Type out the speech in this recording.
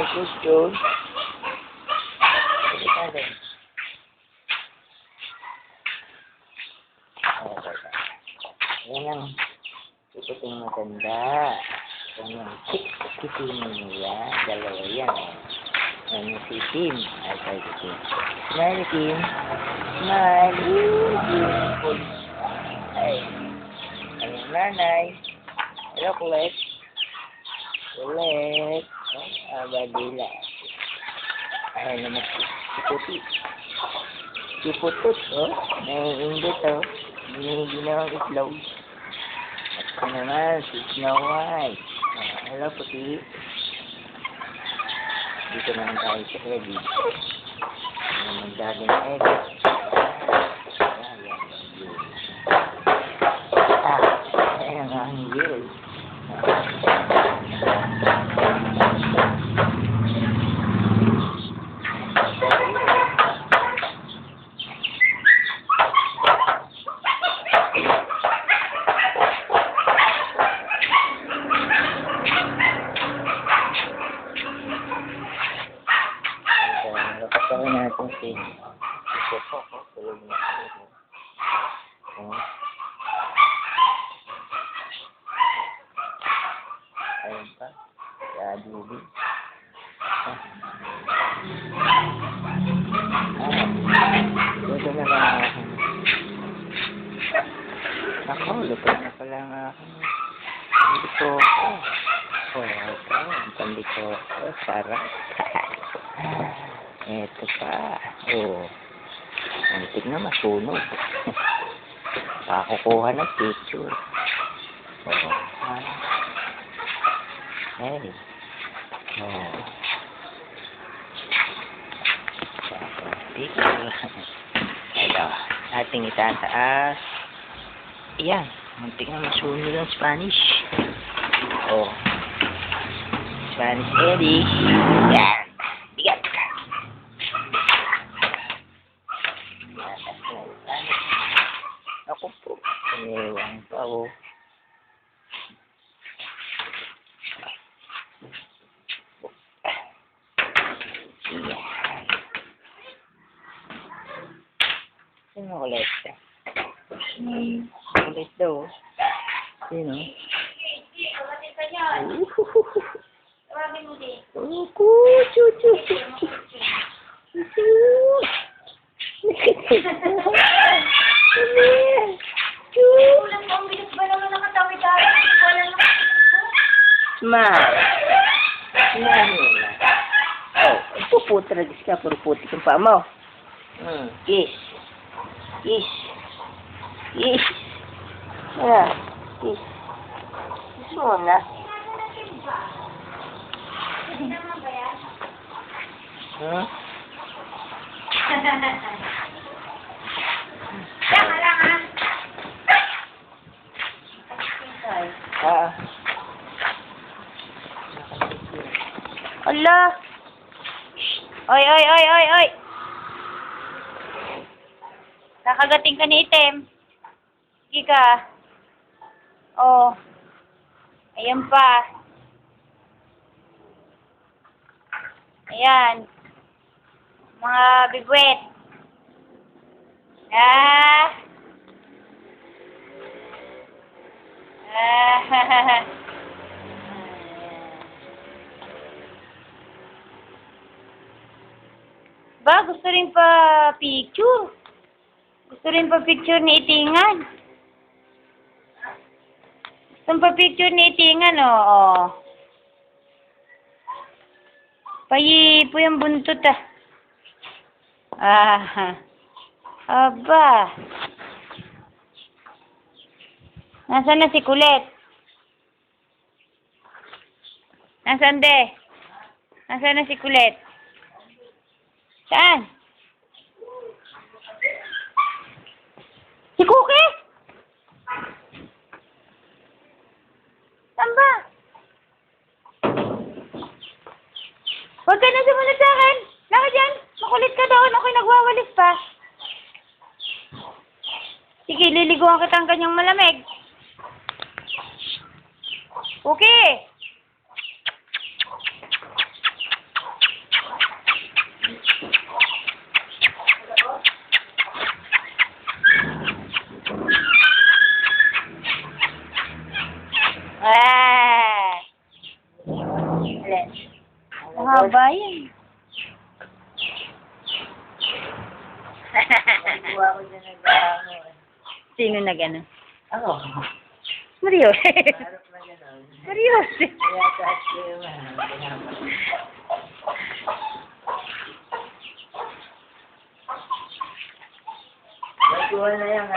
focus yun. Sige tayo. Okay. Yan ang ikuting maganda. Yan ang kikitingin niya. Dalawa yan. Yan yung si Tim. Ay, sorry, si Tim. Smile, Tim. Smile. Beautiful. Ay. Ayun, nanay. Hello, Colette. Colette. Badila. Ay, naman si Puti. Si Putut, oh. Naiingit, oh. Hindi na ang itlog. At ito naman, si Snow White. Hello, Puti. Dito naman tayo sa Eddie. Magdading Eddie. Ayan ang Will. Kapagin natin si Popo. Tulog na ako. Ayun pa. Si Adubi. Dito na lang ako. Ako, lupit na pala nga ako. Dito ako. Ito. Ang pandito ako. Sarap. Ito pa. Oh. Antik na masunog. Pakukuha ng picture. Oh. Hey. Oh. Picture. Ito. Ating itataas. Ayan. Antik na masunog ang Spanish. Oh. Spanish Eddie. Yan. Bigat. Ako po. Ewan pa ako. Yan. Sino kulit? Kulit daw. Sino? Chuchu. Smile. Oh, puputragis ka, puro putik ang paa mo. Kiss. Kiss. Kiss. Yeah. Kiss. Kiss mo na. Huh? Tama lang, Ah. Ala! Oy! Nakagating ka ni Item. Sige ka. Oh. Ayan pa. Ayan. Mga bigwet. Ba, gusto rin pa picture. Gusto rin pa picture ni Itingan. Gusto pa picture ni Itingan, oh. Payipo yung buntot, Aba. Nasaan na si Kulit? Nasaan de? Nasaan na si Kulit? Saan? Si Cookie? Saan ba? Huwag ka na sumunod sa akin. Laka dyan. Makulit ka doon. Ako'y nagwawalis pa. Sige, liliguan kita ang kanyang malamig. Okay. Mahaba yan. Kuha ko dyan ng gano. Sino na gano'n? Ako. Mario. Harap na gano'n. Mario. Kaya taas ko yung Nagkuha na yan.